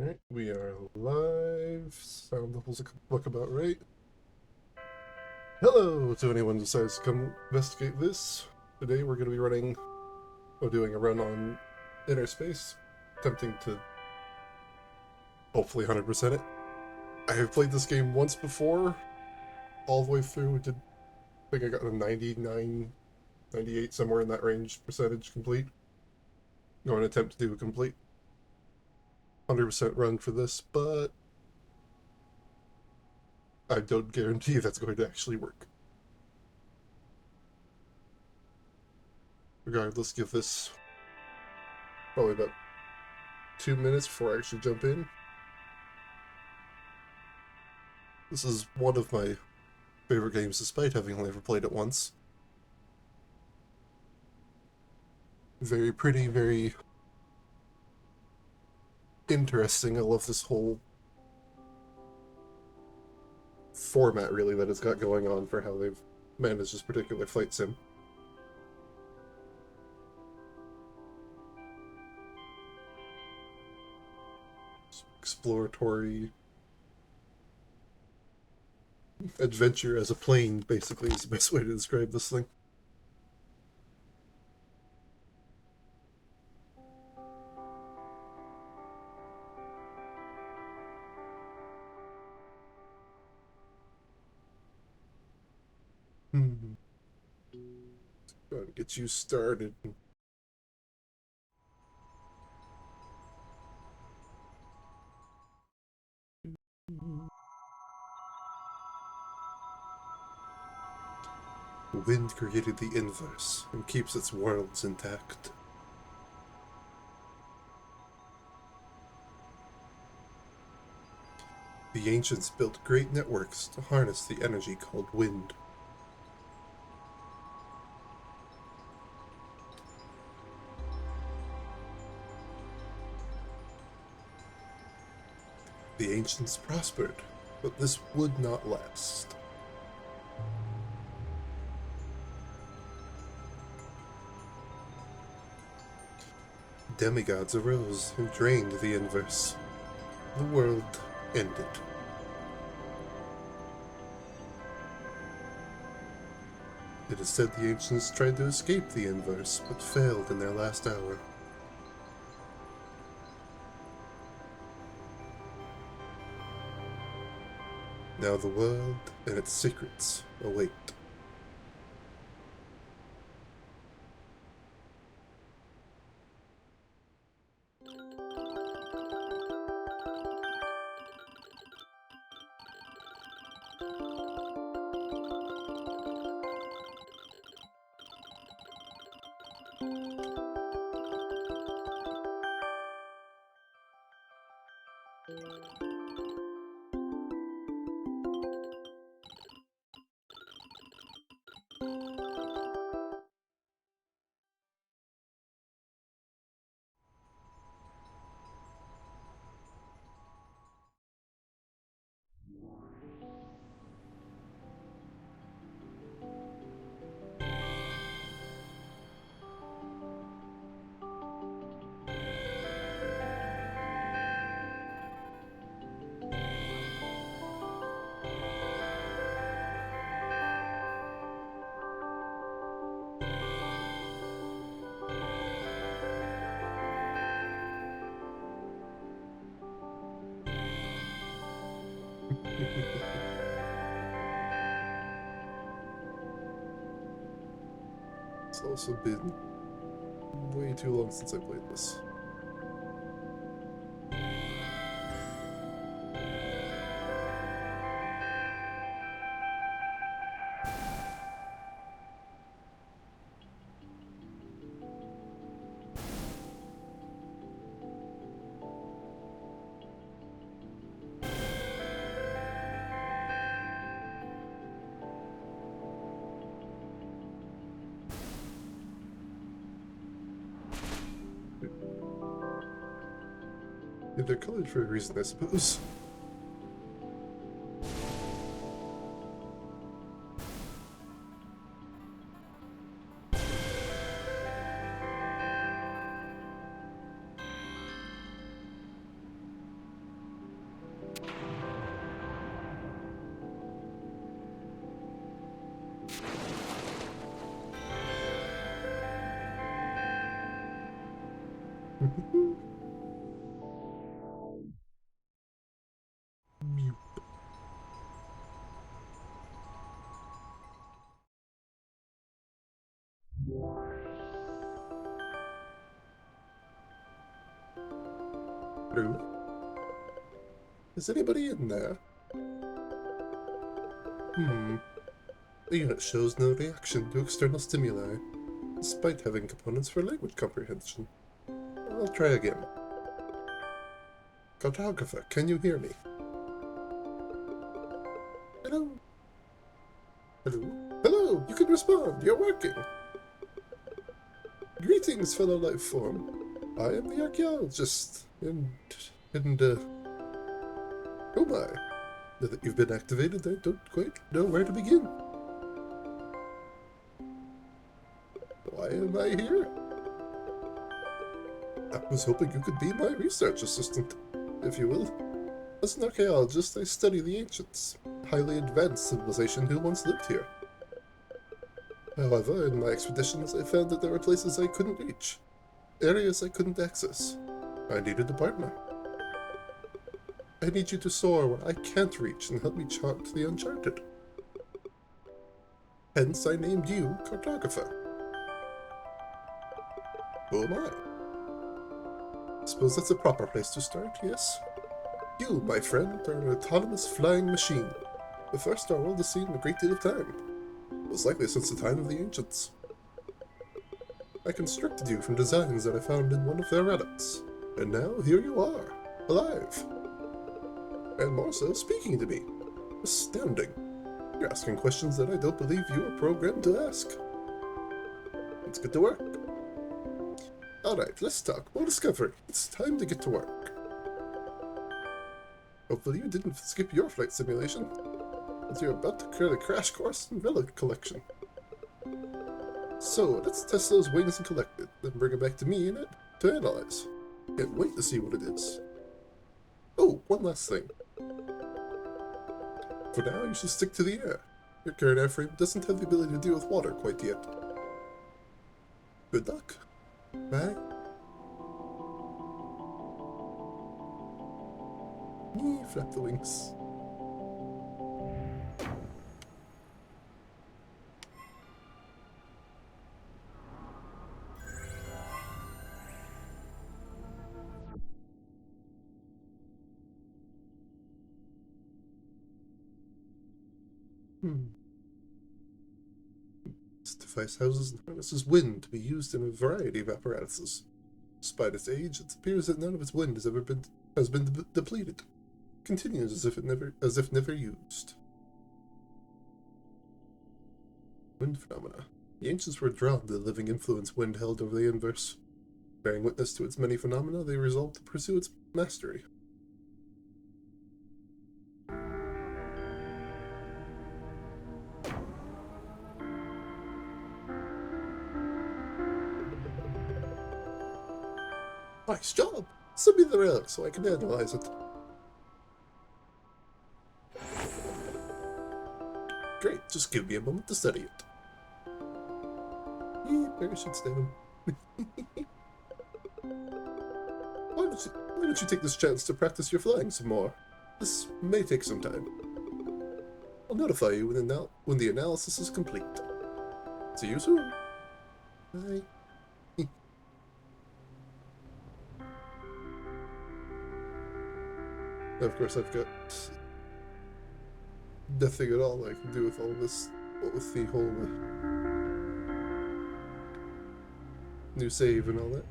Alright, we are live. Sound levels look about right. Hello to anyone who decides to come investigate this. Today we're going to be doing a run on InnerSpace, attempting to hopefully 100% it. I have played this game once before, all the way through. I think I got a 99, 98, somewhere in that range percentage complete. Going to attempt to do a complete 100% run for this, but I don't guarantee that's going to actually work. Regardless, give this probably about 2 minutes before I actually jump in. This is one of my favorite games, despite having only ever played it once. Very pretty, very interesting. I love this whole format, really, that it's got going on for how they've managed this particular flight sim. Exploratory adventure as a plane, basically, is the best way to describe this thing. Hmm. Go ahead and get you started. Wind created the inverse and keeps its worlds intact. The ancients built great networks to harness the energy called wind. The ancients prospered, but this would not last. Demigods arose and drained the inverse. The world ended. It is said the ancients tried to escape the inverse, but failed in their last hour. Now the world and its secrets await. It's also been way too long since I played this. Yeah, they're colored for a reason, I suppose. Mute. Hello? Is anybody in there? The unit shows no reaction to external stimuli, despite having components for language comprehension. I'll try again. Cartographer, can you hear me? Hello? Hello? Hello! You can respond! You're working! Greetings, fellow life form. I am the archaeologist, and oh my. Now that you've been activated, I don't quite know where to begin. Why am I here? I was hoping you could be my research assistant, if you will. As an archaeologist, I study the ancients, a highly advanced civilization who once lived here. However, in my expeditions, I found that there were places I couldn't reach, areas I couldn't access. I needed a partner. I need you to soar where I can't reach and help me chart the uncharted. Hence, I named you Cartographer. Who am I? I suppose that's a proper place to start, yes? You, my friend, are an autonomous flying machine, the first our world has seen in a great deal of time, most likely since the time of the ancients. I constructed you from designs that I found in one of their relics, and now here you are, alive. And more so, speaking to me. Astounding. You're asking questions that I don't believe you are programmed to ask. Let's get to work. Alright, let's talk more discovery. It's time to get to work. Hopefully you didn't skip your flight simulation, as you're about to create a crash course in relic collection. So, let's test those wings and collect it, then bring it back to me to analyze. Can't wait to see what it is. Oh, one last thing. For now, you should stick to the air. Your current airframe doesn't have the ability to deal with water quite yet. Good luck. Bye. Flap the wings. This device houses and harnesses wind to be used in a variety of apparatuses. Despite its age, it appears that none of its wind has been depleted. Continues as if never used. Wind phenomena. The ancients were drawn to the living influence wind held over the universe. Bearing witness to its many phenomena, they resolved to pursue its mastery. Nice job! Send me the relic so I can analyze it. Great, just give me a moment to study it. Parachute's down. Why don't you take this chance to practice your flying some more? This may take some time. I'll notify you when the analysis is complete. See you soon. Bye. Of course, I've got nothing at all I can do with all this, with the whole new save and all that.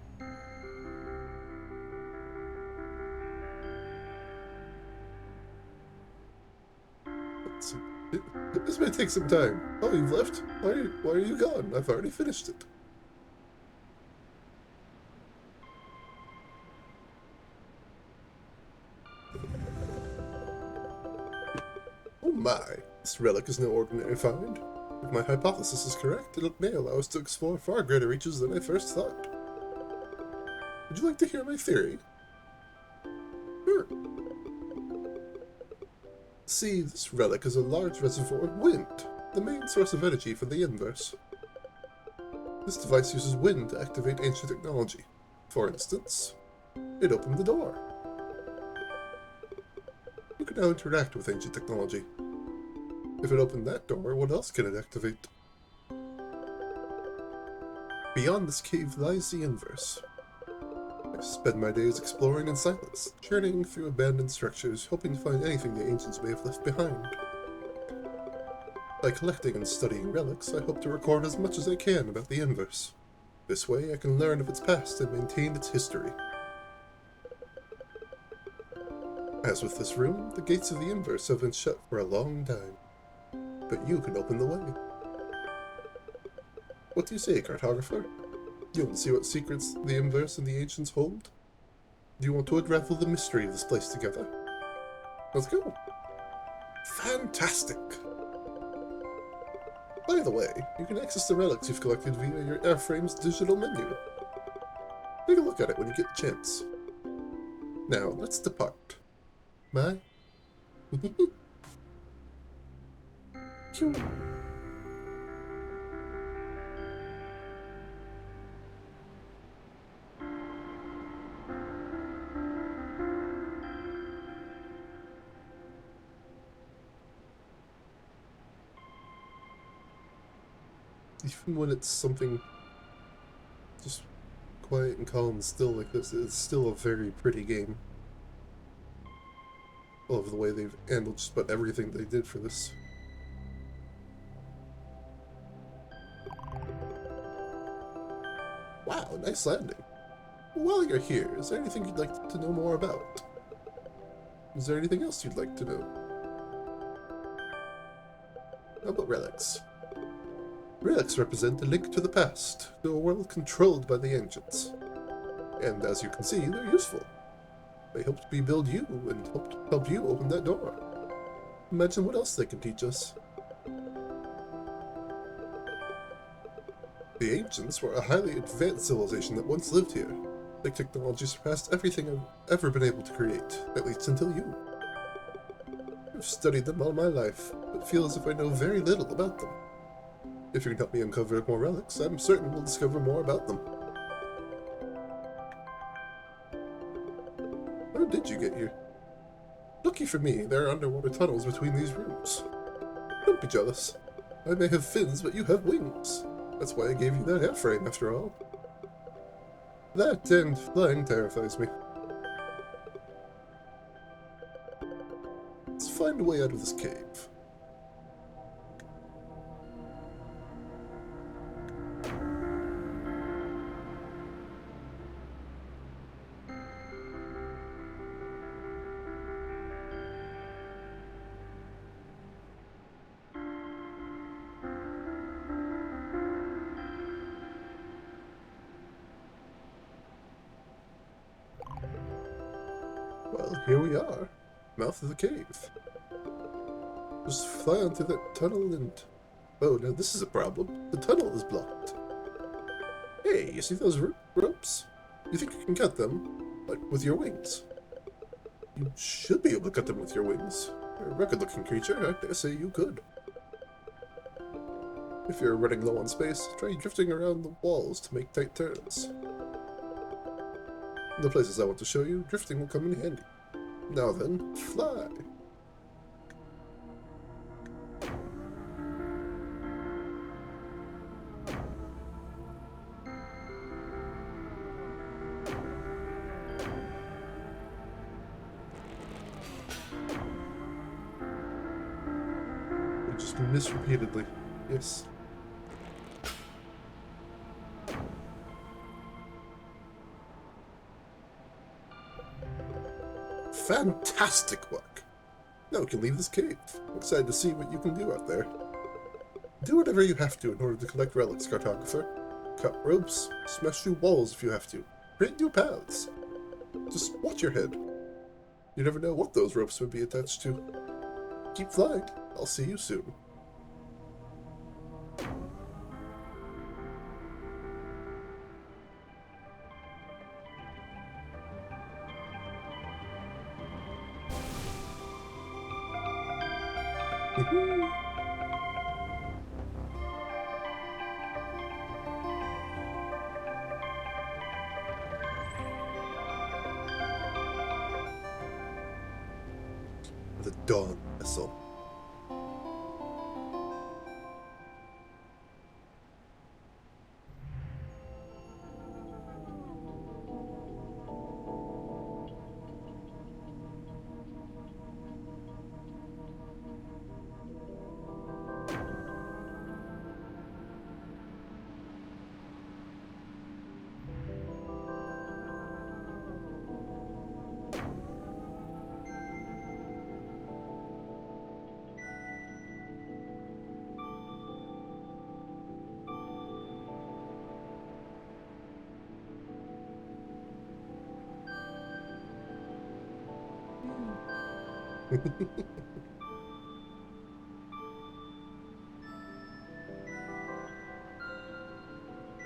This may take some time. Oh, you've left? Why are you gone? I've already finished it. Oh my, this relic is no ordinary find. If my hypothesis is correct, it may allow us to explore far greater reaches than I first thought. Would you like to hear my theory? Sure. See, this relic is a large reservoir of wind, the main source of energy for the universe. This device uses wind to activate ancient technology. For instance, it opened the door. You can now interact with ancient technology. If it opened that door, what else can it activate? Beyond this cave lies the inverse. I spend my days exploring in silence, journeying through abandoned structures, hoping to find anything the ancients may have left behind. By collecting and studying relics, I hope to record as much as I can about the inverse. This way, I can learn of its past and maintain its history. As with this room, the gates of the inverse have been shut for a long time. But you can open the way. What do you say, Cartographer? You want to see what secrets the inverse and the ancients hold? Do you want to unravel the mystery of this place together? Let's go! Fantastic! By the way, you can access the relics you've collected via your airframe's digital menu. Take a look at it when you get the chance. Now, let's depart. Bye. Even when it's something just quiet and calm and still like this, it's still a very pretty game. I love the way they've handled just about everything they did for this. Wow, nice landing. While you're here, is there anything you'd like to know more about? Is there anything else you'd like to know? How about relics? Relics represent a link to the past, to a world controlled by the ancients. And as you can see, they're useful. They helped rebuild you, and help you open that door. Imagine what else they can teach us. The ancients were a highly advanced civilization that once lived here. Their technology surpassed everything I've ever been able to create, at least until you. I've studied them all my life, but feel as if I know very little about them. If you can help me uncover more relics, I'm certain we'll discover more about them. How did you get here? Lucky for me, there are underwater tunnels between these rooms. Don't be jealous. I may have fins, but you have wings. That's why I gave you that airframe, after all. That and flying terrifies me. Let's find a way out of this cave. Well, here we are. Mouth of the cave. Just fly onto that tunnel and... Oh, now this is a problem. The tunnel is blocked. Hey, you see those ropes? You think you can cut them, like, with your wings? You should be able to cut them with your wings. You're a rugged-looking creature, I dare say you could. If you're running low on space, try drifting around the walls to make tight turns. In the places I want to show you, drifting will come in handy. Now then, fly! We just miss repeatedly. Yes. Fantastic work! Now we can leave this cave. I'm excited to see what you can do out there. Do whatever you have to in order to collect relics, Cartographer. Cut ropes, smash through walls if you have to. Create new paths. Just watch your head. You never know what those ropes would be attached to. Keep flying. I'll see you soon. Dawn vessel.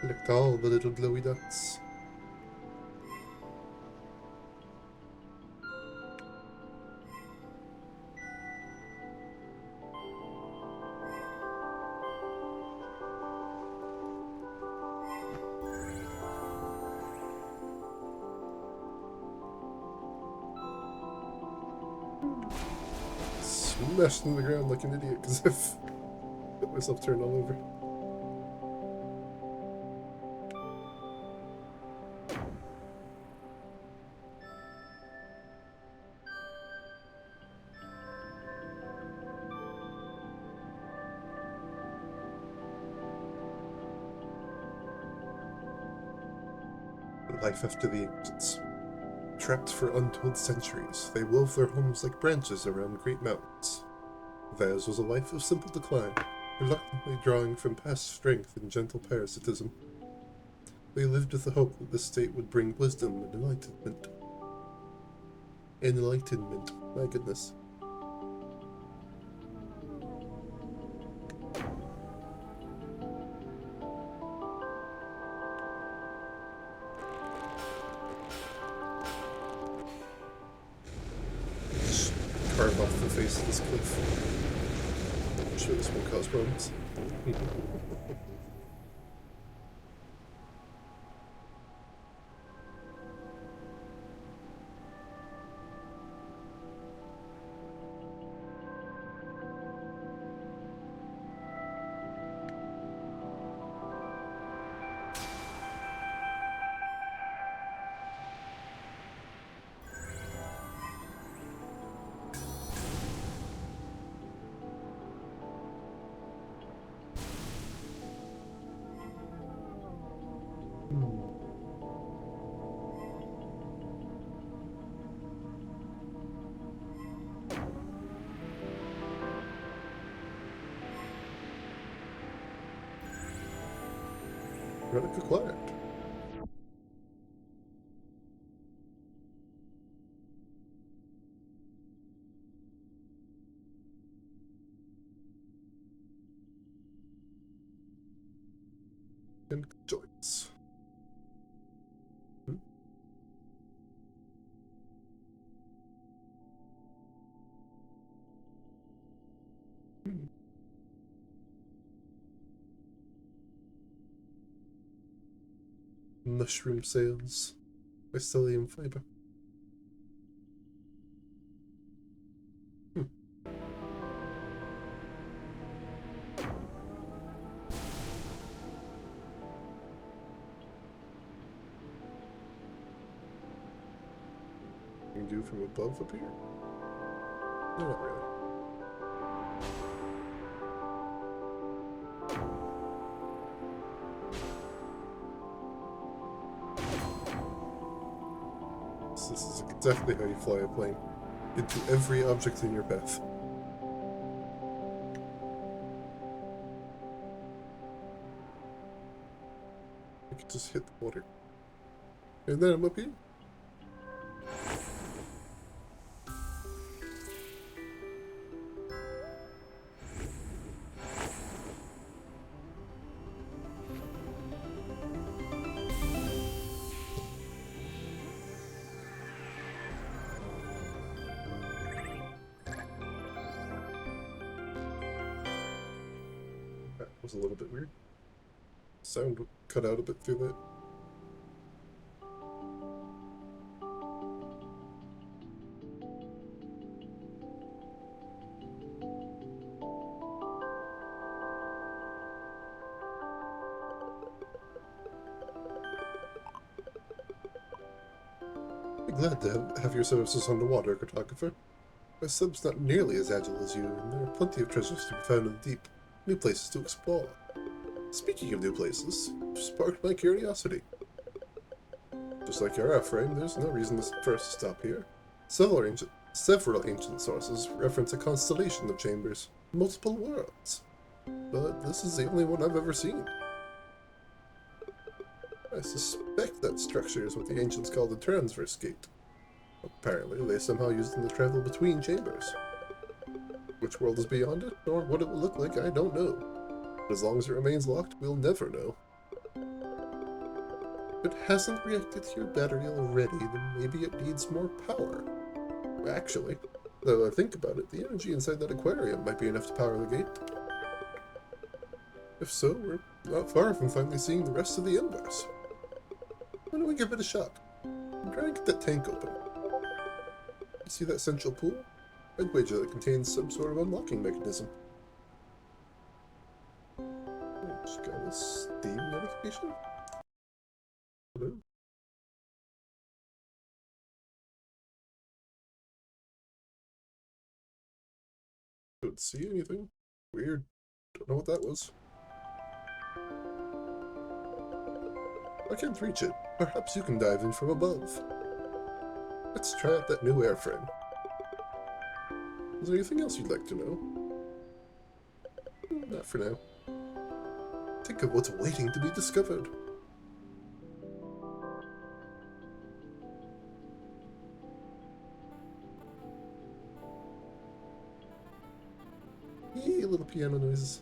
Look at all the little glowy dots. Smashed into the ground like an idiot because I've got myself turned all over. Life after the ancients. Trapped for untold centuries, they wove their homes like branches around great mountains. Theirs was a life of simple decline, reluctantly drawing from past strength and gentle parasitism. They lived with the hope that this state would bring wisdom and enlightenment. Enlightenment, my goodness. Carve off the face of this cliff. I'm sure this won't cause problems. Relic acquired. And joints. Mushroom sails. Mycelium fiber. You can do from above up here? No, not really. So this is exactly how you fly a plane. Into every object in your path. You can just hit the water. And then I'm up here. That was a little bit weird. Sound cut out a bit through that. Glad to have your services on the water, Cartographer. My sub's not nearly as agile as you, and there are plenty of treasures to be found in the deep. New places to explore. Speaking of new places, you've sparked my curiosity. Just like your airframe, there's no reason for us to stop here. Several ancient sources reference a constellation of chambers, multiple worlds. But this is the only one I've ever seen. I suspect that structure is what the ancients called the transverse gate. Apparently, they somehow used them to travel between chambers. Which world is beyond it, or what it will look like, I don't know. But as long as it remains locked, we'll never know. If it hasn't reacted to your battery already, then maybe it needs more power. Actually, though I think about it, the energy inside that aquarium might be enough to power the gate. If so, we're not far from finally seeing the rest of the universe. Why don't we give it a shot? I'm trying to get that tank open. You see that central pool? I'd wager that it contains some sort of unlocking mechanism. Just got a Steam notification? Hello? Don't see anything. Weird. Don't know what that was. I can't reach it. Perhaps you can dive in from above. Let's try out that new airframe. Is there anything else you'd like to know? Not for now. Think of what's waiting to be discovered. Yee, little piano noises.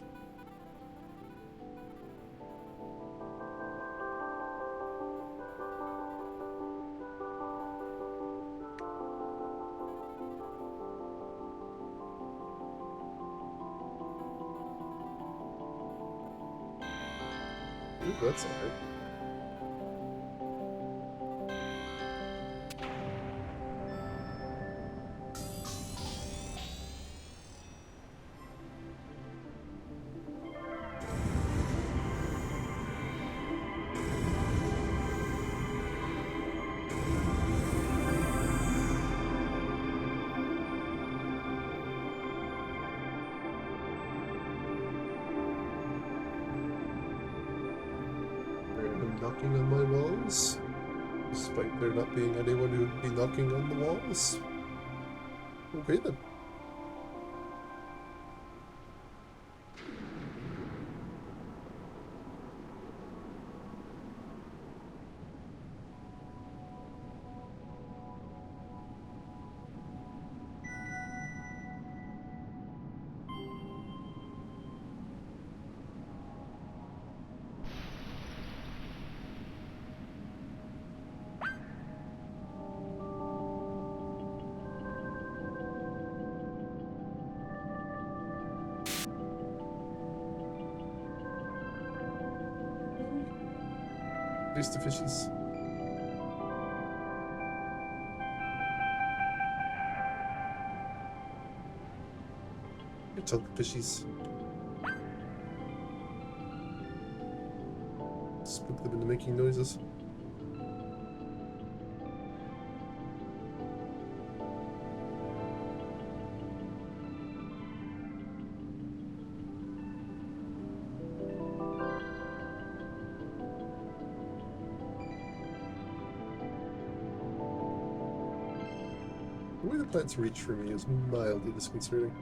Ooh, that's alright. Knocking on my walls, despite there not being anyone who'd be knocking on the walls. Okay then. Here's the fishies. Here's all the fishies. Spook them into making noises. The way the plants reach for me is mildly disconcerting.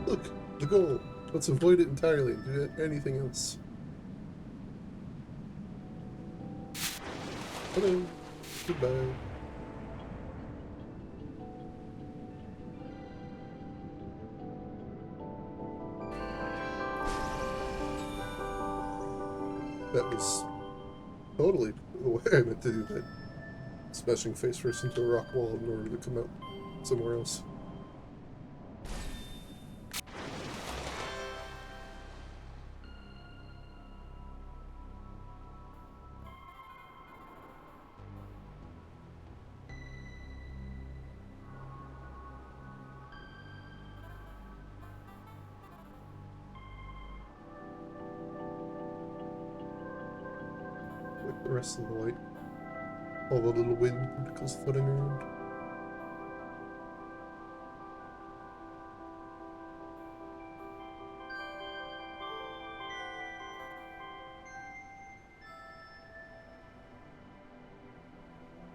Look, the goal. Let's avoid it entirely and do anything else. Hello. Goodbye. That was totally the way I meant to do that. Smashing face first into a rock wall in order to come out somewhere else. Like the rest of the light. All the little wind particles floating around.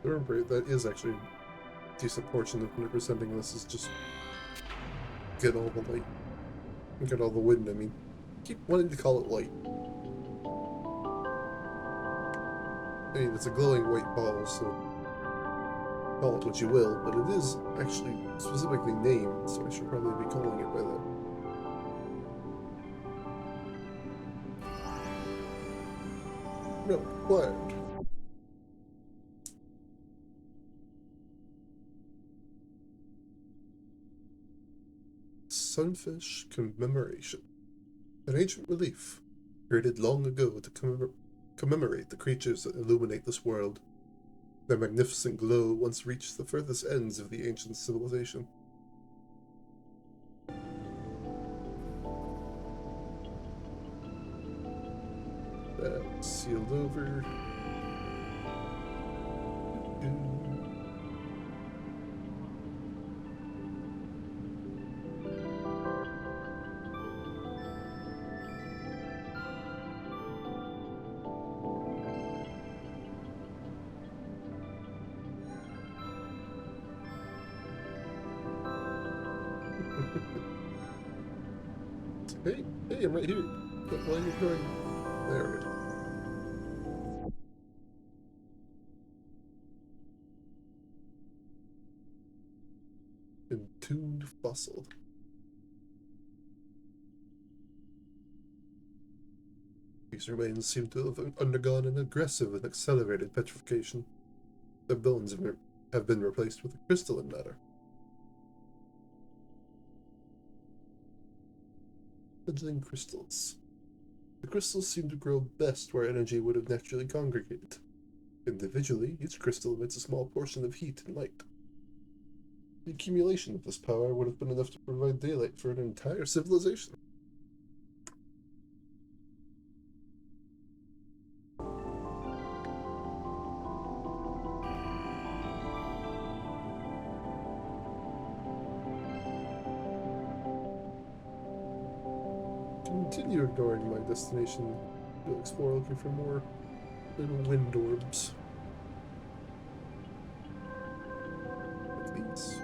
Remember, that is actually a decent portion of 100%ing this is just get all the light. Get all the wind, I mean. Keep wanting to call it light. I mean, it's a glowing white ball, so call it what you will, but it is actually specifically named, so I should probably be calling it by that. No, cloud. Sunfish Commemoration. An ancient relief, created long ago to commemorate the creatures that illuminate this world. Their magnificent glow once reached the furthest ends of the ancient civilization. That's sealed over. Hey, I'm right here. Why are you going? There we go. Entombed fossil. These remains seem to have undergone an aggressive and accelerated petrification. Their bones have been replaced with crystalline matter. Fledgling crystals. The crystals seem to grow best where energy would have naturally congregated. Individually, each crystal emits a small portion of heat and light. The accumulation of this power would have been enough to provide daylight for an entire civilization. Continue ignoring my destination to explore looking for more little wind orbs. Like these.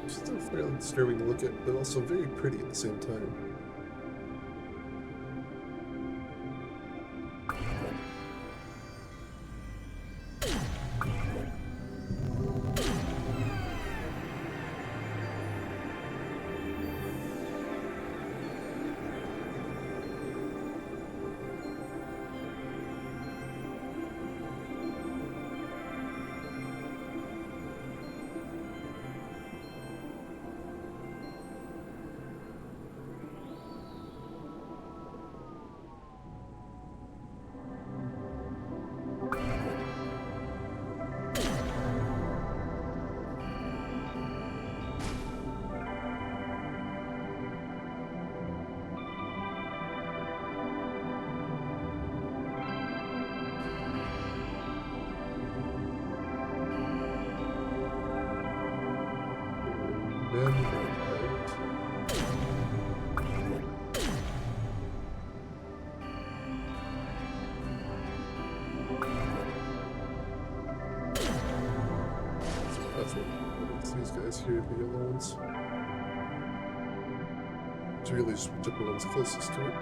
Still fairly disturbing to look at, but also very pretty at the same time. That's what it's these guys here, the yellow ones. It's really just whichever one's closest to it.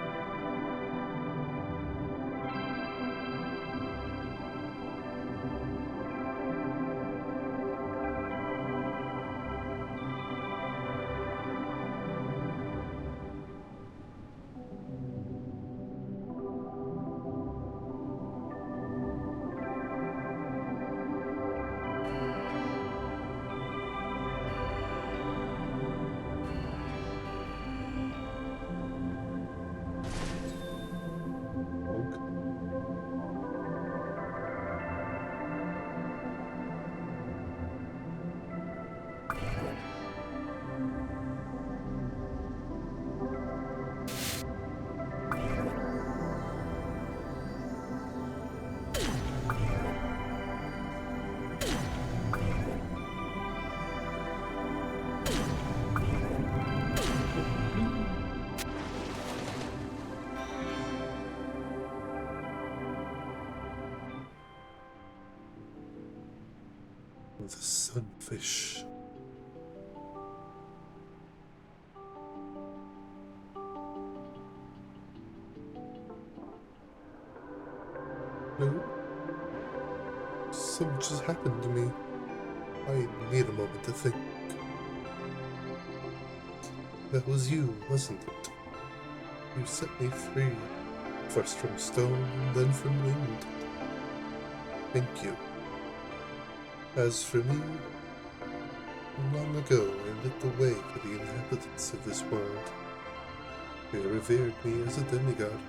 The sunfish. No. So much has happened to me. I need a moment to think. That was you, wasn't it? You set me free. First from stone, and then from wind. Thank you. As for me, long ago I lit the way for the inhabitants of this world. They revered me as a demigod.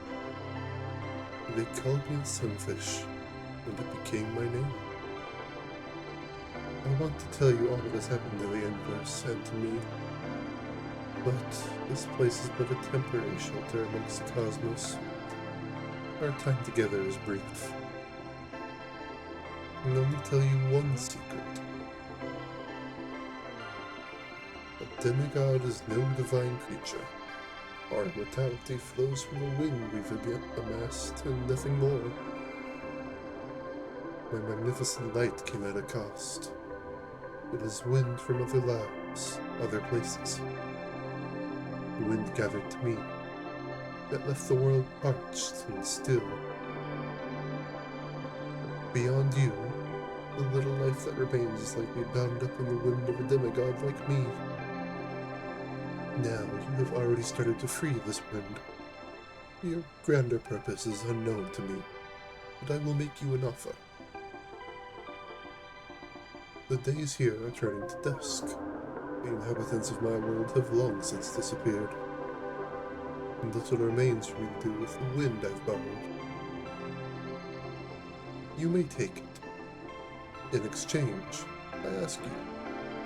They called me a sunfish, and it became my name. I want to tell you all that has happened to the universe and to me, but this place is but a temporary shelter amongst the cosmos. Our time together is brief. I can only tell you one secret. A demigod is no divine creature. Our immortality flows from the wind we've amassed, and nothing more. My magnificent light came at a cost. It is wind from other lives, other places. The wind gathered to me, that left the world parched and still. Beyond you, the little life that remains is likely bound up in the wind of a demigod like me. Now you have already started to free this wind. Your grander purpose is unknown to me, but I will make you an offer. The days here are turning to dusk. The inhabitants of my world have long since disappeared, and little remains for me to do with the wind I've borrowed. You may take it. In exchange, I ask you,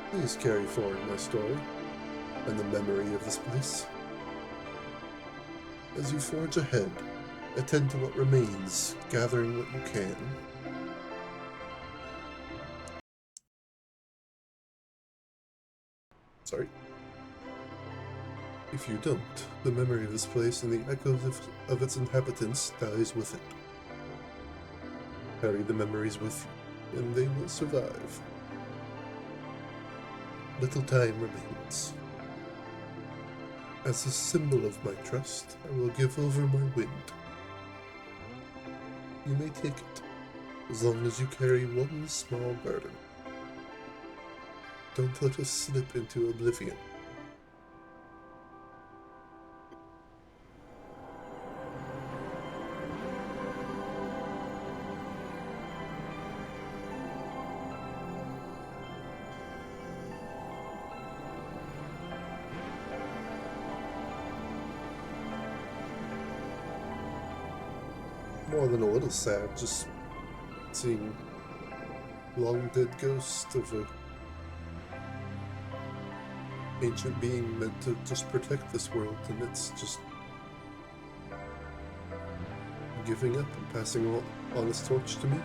please carry forward my story, and the memory of this place. As you forge ahead, attend to what remains, gathering what you can. Sorry. If you don't, the memory of this place and the echoes of its inhabitants dies with it. Carry the memories with you, and they will survive. Little time remains. As a symbol of my trust, I will give over my wind. You may take it, as long as you carry one small burden. Don't let us slip into oblivion. More than a little sad, just seeing long dead ghost of a ancient being meant to just protect this world, and it's just giving up and passing on its torch to me.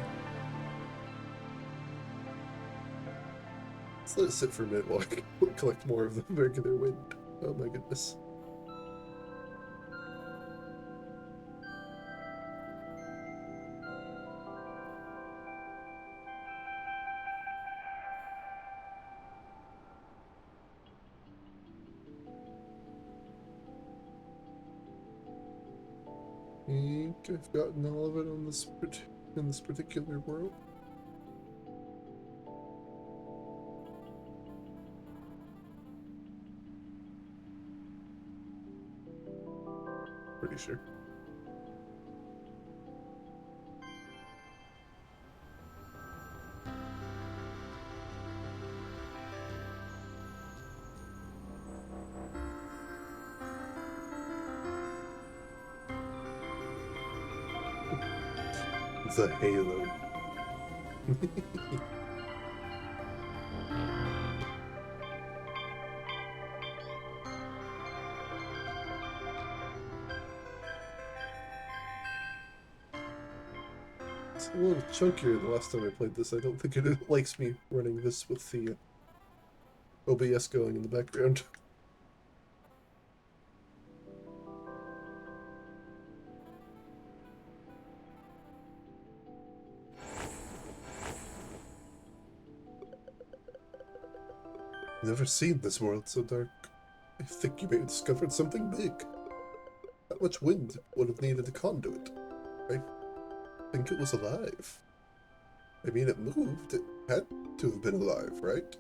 Let's let it sit for a minute while I collect more of the regular wind. Oh my goodness. I think I've gotten all of it on in this particular world. Pretty sure. The halo. It's a little chunkier the last time I played this. I don't think it likes me running this with the OBS going in the background. Never seen this world so dark. I think you may have discovered something big. That much wind would have needed a conduit. I think it was alive. I mean, it moved. It had to have been alive, right?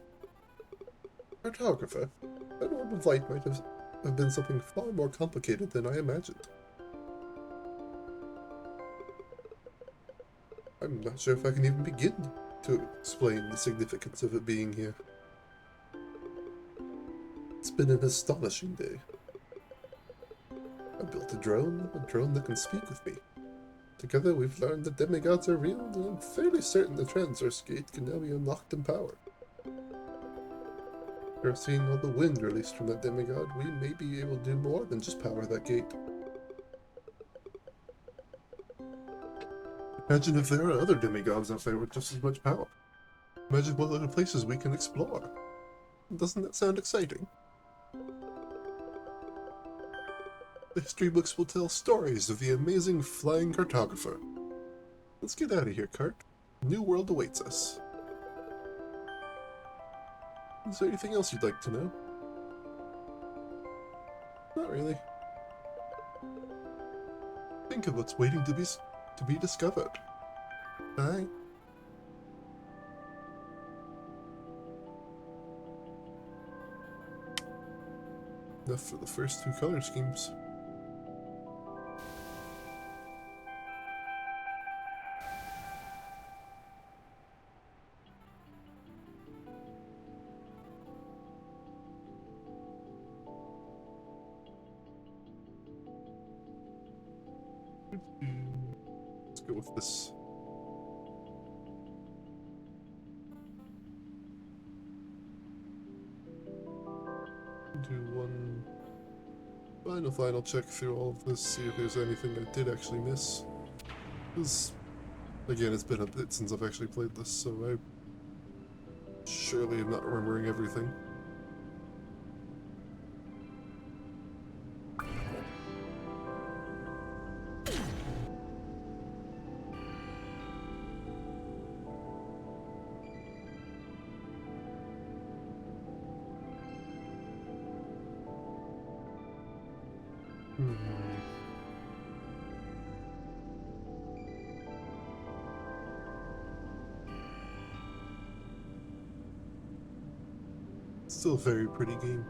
Cartographer, that orb of light might have been something far more complicated than I imagined. I'm not sure if I can even begin to explain the significance of it being here. It's been an astonishing day. I built a drone that can speak with me. Together we've learned that demigods are real, and I'm fairly certain the Transverse Gate can now be unlocked in power. After seeing all the wind released from that demigod, we may be able to do more than just power that gate. Imagine if there are other demigods out there with just as much power. Imagine what other places we can explore. Doesn't that sound exciting? The history books will tell stories of the amazing flying cartographer. Let's get out of here, Cart. A new world awaits us. Is there anything else you'd like to know? Not really. Think of what's waiting to be discovered. Bye. Enough for the first two color schemes. Let's go with this. Do one final check through all of this, see if there's anything I did actually miss. Because, again, it's been a bit since I've actually played this, so I surely am not remembering everything. Still a very pretty game.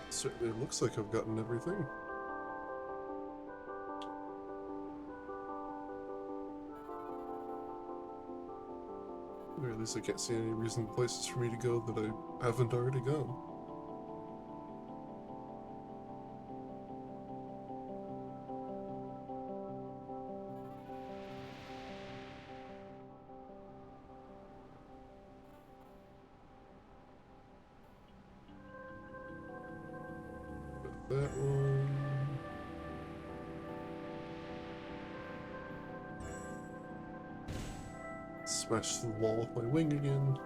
Certainly looks like I've gotten everything. Or at least I can't see any reasonable places for me to go that I haven't already gone. That one. smash the wall with my wing again.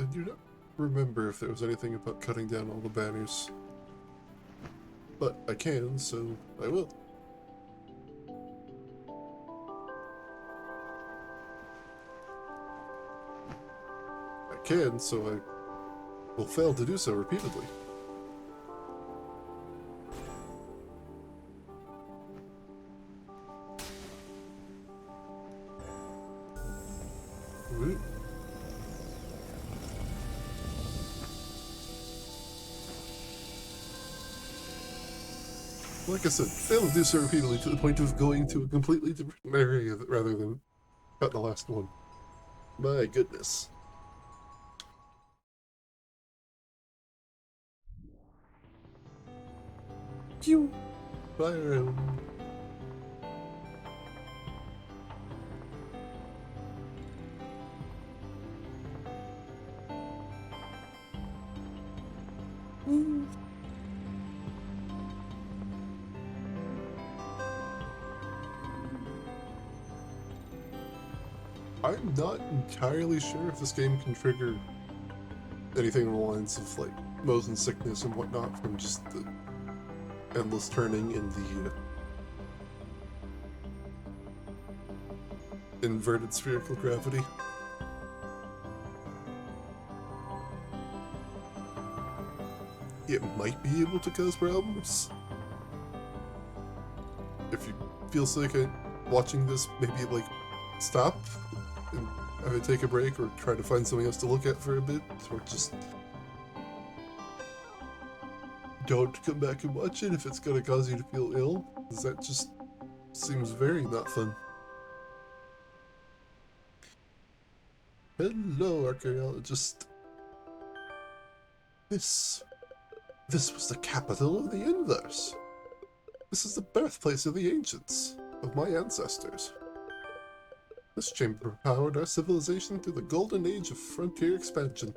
I do not remember if there was anything about cutting down all the banners. But I can, so I will. I can, so I will fail to do so repeatedly. Ooh. Like I said, fail to do so repeatedly to the point of going to a completely different area rather than cut the last one. My goodness. Pew! Fire him. I'm not entirely sure if this game can trigger anything along the lines of like motion sickness and whatnot from just the endless turning and the inverted spherical gravity. It might be able to cause problems. If you feel sick watching this, maybe like stop and either take a break or try to find something else to look at for a bit, or just don't come back and watch it if it's gonna cause you to feel ill, because that just seems very not fun. Hello, archaeologist. This was the capital of the universe. This is the birthplace of the ancients, of my ancestors. This chamber powered our civilization through the golden age of frontier expansion.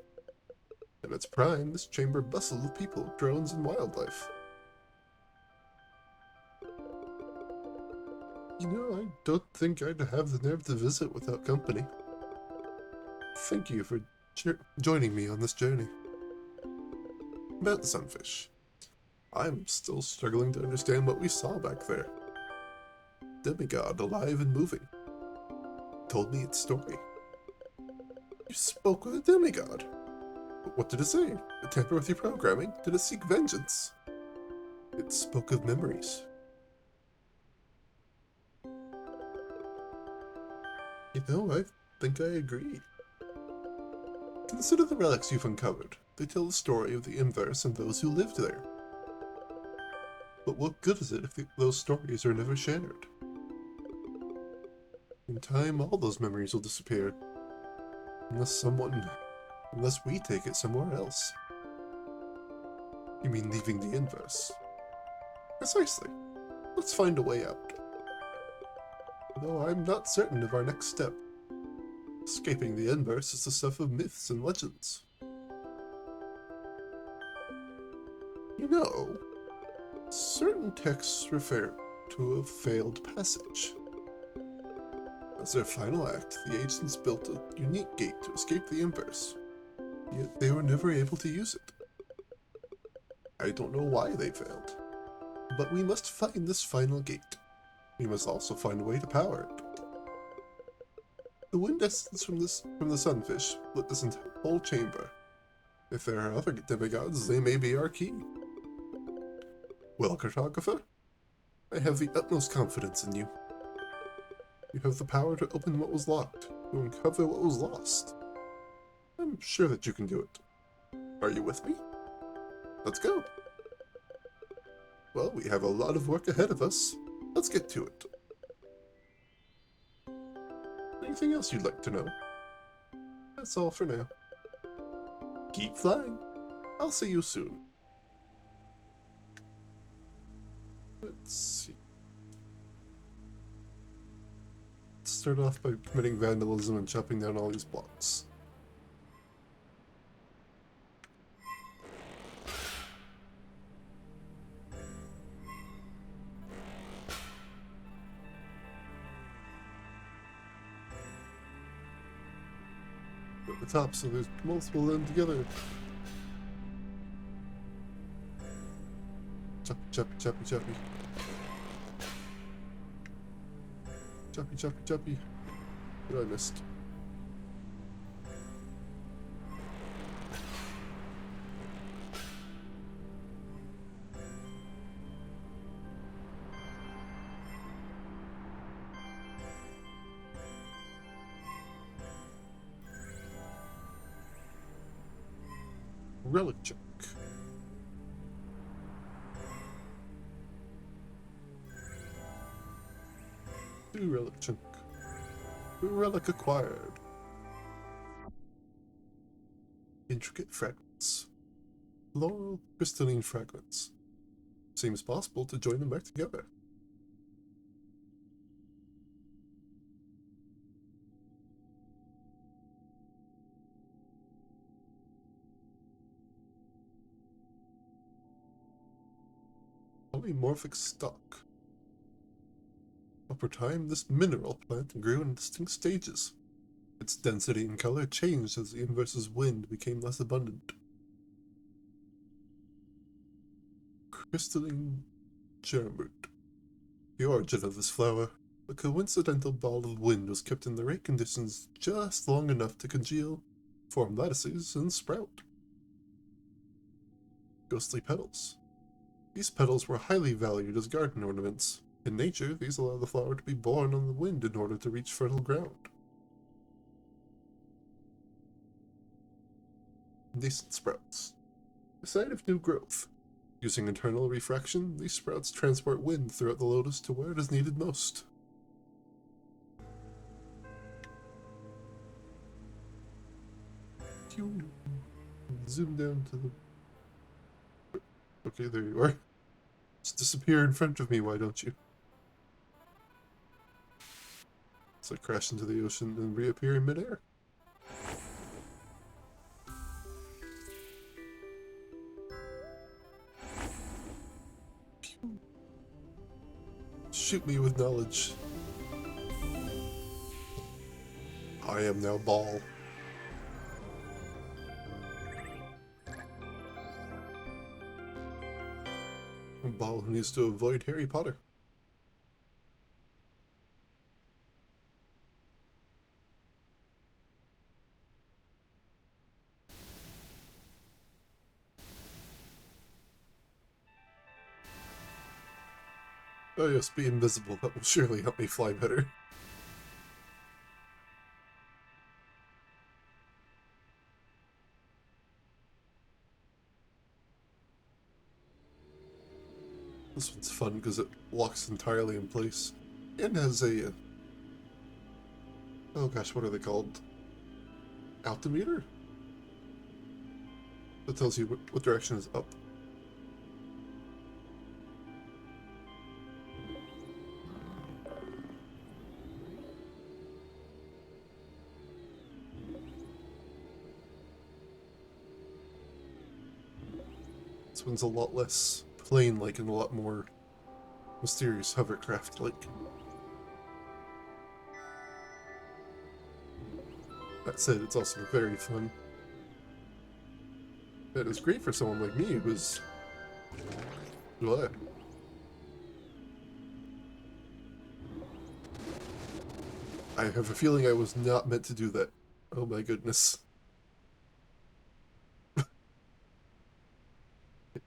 In its prime, this chamber bustled with people, drones, and wildlife. You know, I don't think I'd have the nerve to visit without company. Thank you for joining me on this journey. About the sunfish. I'm still struggling to understand what we saw back there. Demigod, alive and moving. Told me its story. You spoke with a demigod. What did it say? Did it tamper with your programming? Did it seek vengeance? It spoke of memories. You know, I think I agree. Consider the relics you've uncovered. They tell the story of the inverse and those who lived there. But what good is it if those stories are never shared? In time, all those memories will disappear. Unless we take it somewhere else. You mean leaving the inverse? Precisely. Let's find a way out. Though I'm not certain of our next step. Escaping the inverse is the stuff of myths and legends. You know, certain texts refer to a failed passage. As their final act, the ancients built a unique gate to escape the inverse, yet they were never able to use it. I don't know why they failed, but we must find this final gate. We must also find a way to power it. The wind essence from the sunfish lit this whole chamber. If there are other demigods, they may be our key. Well, Cartographer, I have the utmost confidence in you. You have the power to open what was locked, to uncover what was lost. I'm sure that you can do it. Are you with me? Let's go. Well, we have a lot of work ahead of us. Let's get to it. Anything else you'd like to know? That's all for now. Keep flying. I'll see you soon. Let's see. start off by committing vandalism and chopping down all these blocks. At the top, so there's multiple of them together. Choppy, choppy, choppy, choppy. Choppy, choppy, choppy. What I missed? Relic chunk. New relic chunk. New relic acquired. Intricate fragments. Floral crystalline fragments. Seems possible to join them back together. Polymorphic stock. Over time, this mineral plant grew in distinct stages. Its density and color changed as the universe's wind became less abundant. Crystalline germroot. The origin of this flower, a coincidental ball of wind, was kept in the right conditions just long enough to congeal, form lattices, and sprout. Ghostly petals. These petals were highly valued as garden ornaments. In nature, these allow the flower to be borne on the wind in order to reach fertile ground. Nascent sprouts. A sign of new growth. Using internal refraction, these sprouts transport wind throughout the lotus to where it is needed most. Zoom down to the... Okay, there you are. Just disappear in front of me, why don't you? So I crash into the ocean and reappear in midair. Shoot me with knowledge. I am now Ball. A Ball who needs to avoid Harry Potter. Oh yes, be invisible. That will surely help me fly better. This one's fun because it locks entirely in place. And has a... oh gosh, what are they called? Altimeter? That tells you what direction is up. This one's a lot less plane-like and a lot more mysterious hovercraft-like. That said, it's also very fun. It is great for someone like me who's... what? I have a feeling I was not meant to do that. Oh my goodness.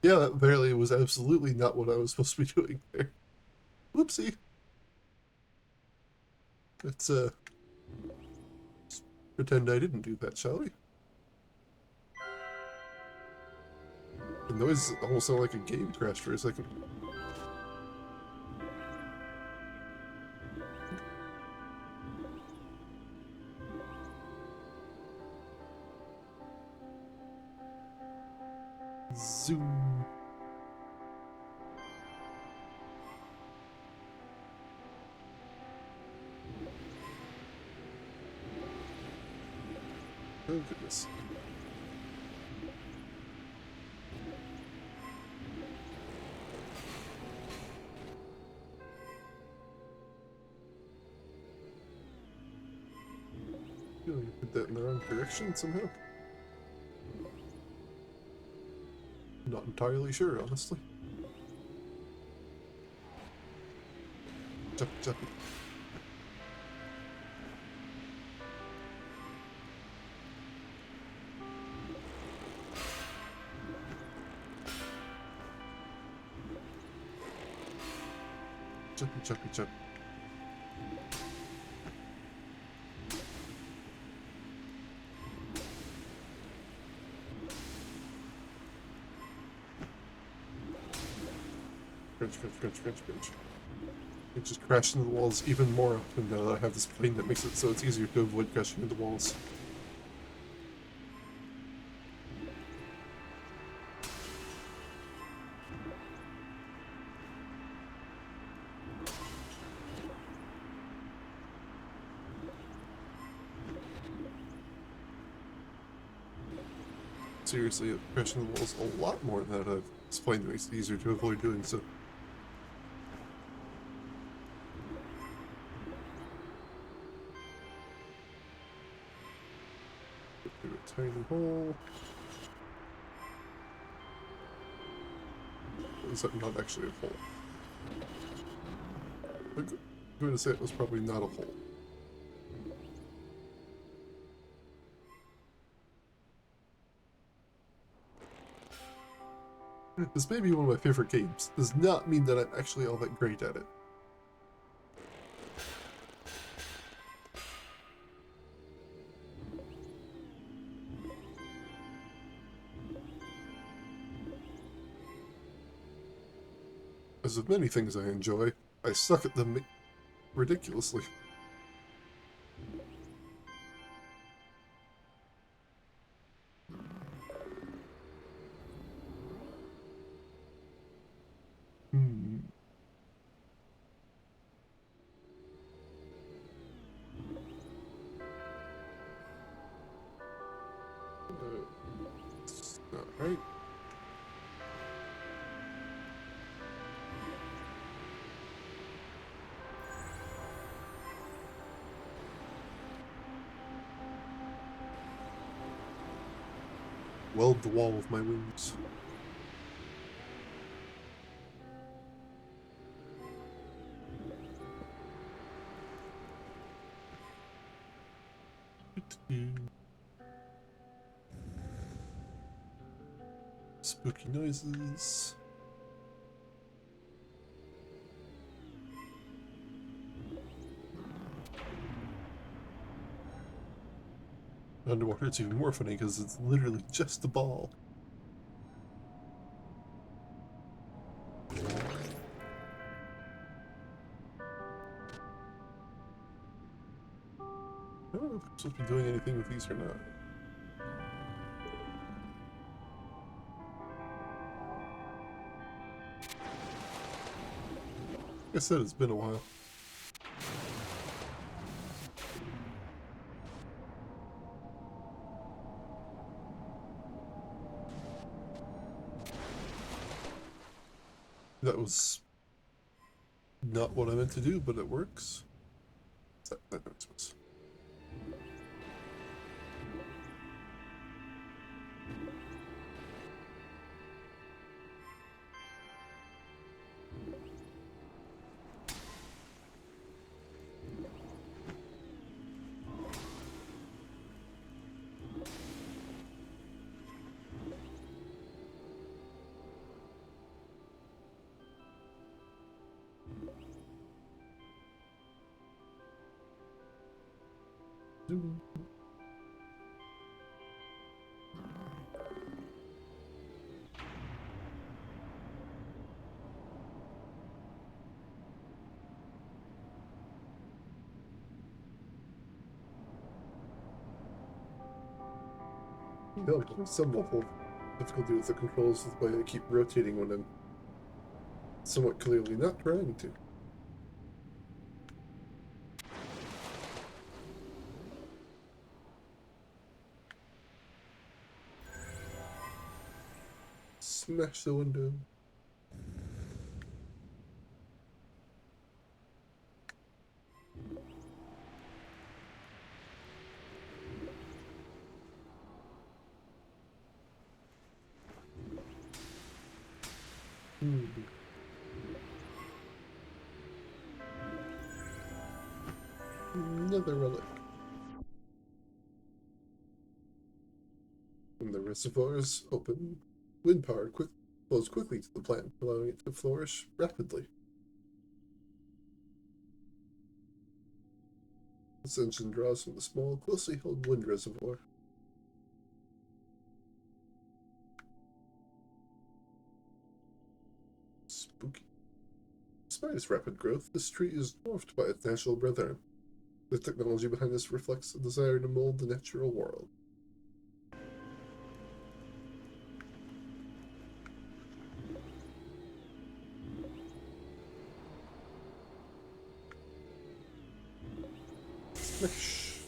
Yeah, that barely was absolutely not what I was supposed to be doing there. Whoopsie. Let's pretend I didn't do that, shall we? The noise almost sounded like a game crashed for a second. Zoom. Oh, goodness. I feel like I put that in the wrong direction somehow. Not entirely sure, honestly. Jumpy, jumpy. Jumpy, jumpy, jumpy. Crunch, crunch, crunch, crunch, crunch. It just crashed into the walls even more often now that I have this plane that makes it so it's easier to avoid crashing into walls. Seriously, it crashed into the walls a lot more now that this plane makes it easier to avoid doing so. Through a tiny hole. Is that not actually a hole? I'm going to say it was probably not a hole. This may be one of my favorite games. Does not mean that I'm actually all that great at it. As with many things I enjoy, I suck at them ridiculously. Hmm. Alright. Weld the wall with my wings. Spooky noises. Underwater it's even more funny because it's literally just the ball. I don't know if I'm supposed to be doing anything with these or not. Like I said, it's been a while. That was not what I meant to do, but it works. That makes sense. No, some level of difficulty with the controls with the way I keep rotating when I'm somewhat clearly not trying to. Smash the window. Another relic. When the reservoirs open, wind power flows quickly to the plant, allowing it to flourish rapidly. This engine draws from the small, closely held wind reservoir. Spooky. Despite its rapid growth, this tree is dwarfed by its natural brethren. The technology behind this reflects a desire to mold the natural world. Smash.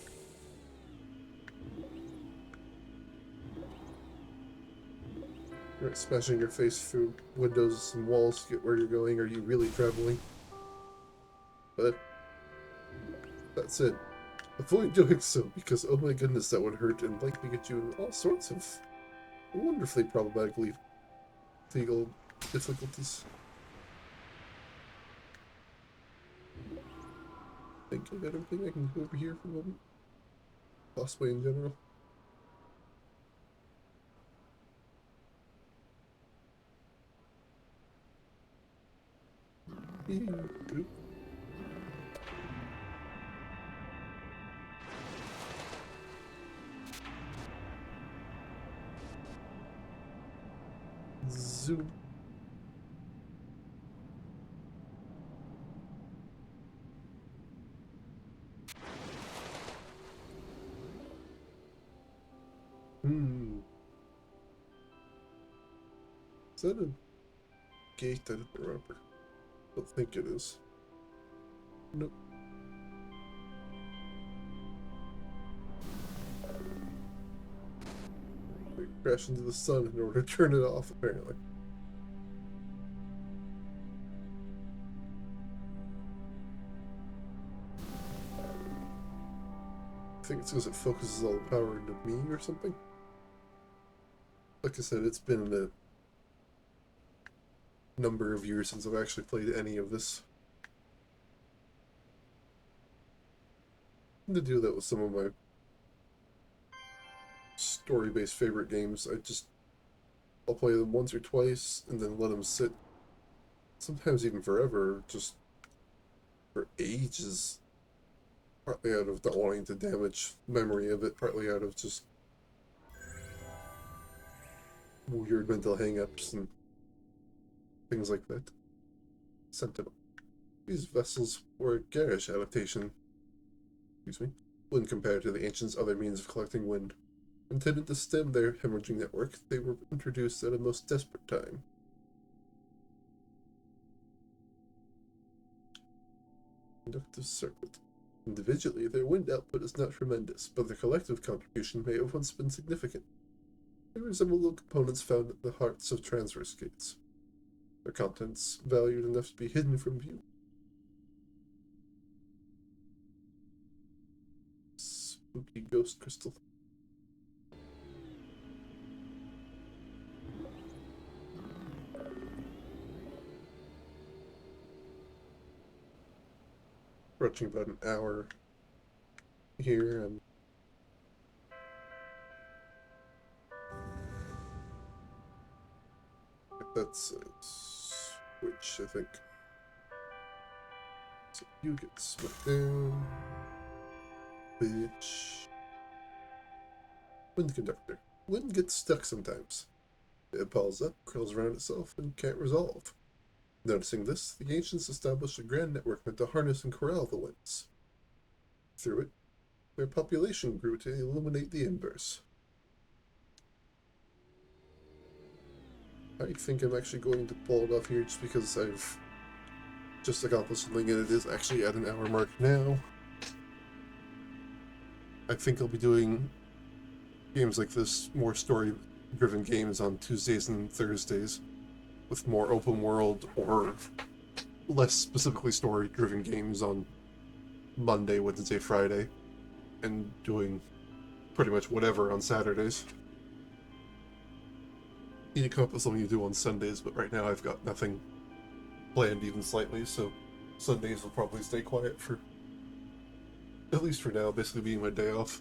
You're smashing your face through windows and walls to get where you're going. Are you really traveling? But that's it. Avoid doing so, because oh my goodness, that would hurt and likely get you in all sorts of wonderfully problematic legal difficulties. I think I got everything I can do over here for a moment. Possibly in general. Zoom. Is that a gate? I don't remember. I don't think it is. Nope. We crash into the sun in order to turn it off, apparently. I think it's because it focuses all the power into me or something. Like I said, it's been a number of years since I've actually played any of this. To do that with some of my story-based favorite games, I'll play them once or twice and then let them sit, sometimes even forever, just for ages. Partly out of not wanting to damage memory of it, partly out of just weird mental hang-ups and things like that. Sentinel. These vessels were a garish adaptation, when compared to the ancients' other means of collecting wind. Intended to stem their hemorrhaging network, they were introduced at a most desperate time. Conductive circuit. Individually, their wind output is not tremendous, but their collective contribution may have once been significant. They resemble little components found at the hearts of transverse gates. Their contents valued enough to be hidden from view. Spooky ghost crystal. Approaching about an hour here, and that's a switch, I think. So you get smacked down. Bitch. Wind conductor. Wind gets stuck sometimes. It piles up, curls around itself, and can't resolve. Noticing this, the ancients established a grand network meant to harness and corral the winds. Through it, their population grew to illuminate the embers. I think I'm actually going to pull it off here just because I've just accomplished something and it is actually at an hour mark now. I think I'll be doing games like this more story driven games on Tuesdays and Thursdays, with more open world or less specifically story driven games on Monday, Wednesday, Friday, and doing pretty much whatever on Saturdays. You need to come up with something to do on Sundays, but right now I've got nothing planned even slightly, so Sundays will probably stay quiet for at least for now, basically being my day off.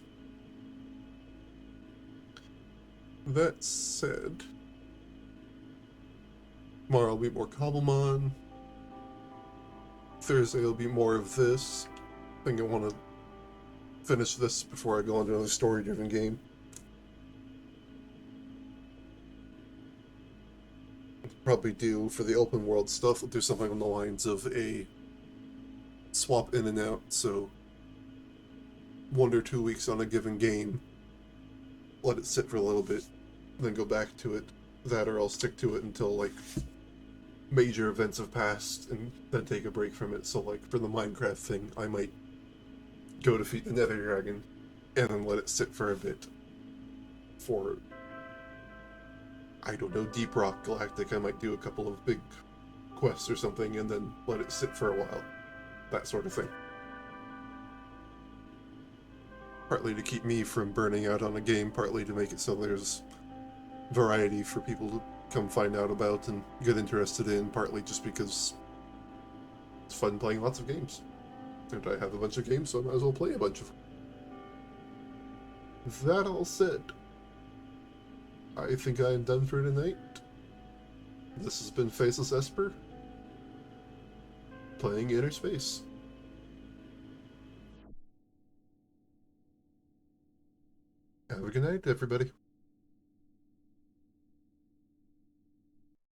That said, tomorrow will be more Cobblemon. Thursday will be more of this. I think I want to finish this before I go on to another story-driven game. Probably do for the open world stuff. We'll do something on the lines of a swap in and out. So 1 or 2 weeks on a given game, let it sit for a little bit, then go back to it. That or I'll stick to it until like major events have passed and then take a break from it. So like for the Minecraft thing, I might go defeat the Nether Dragon and then let it sit for a bit. For I don't know, Deep Rock Galactic, I might do a couple of big quests or something and then let it sit for a while. That sort of thing. Partly to keep me from burning out on a game, partly to make it so there's variety for people to come find out about and get interested in, partly just because it's fun playing lots of games. And I have a bunch of games, so I might as well play a bunch of them. That all said, I think I am done for tonight. This has been Faceless Esper, playing InnerSpace. Have a good night, everybody.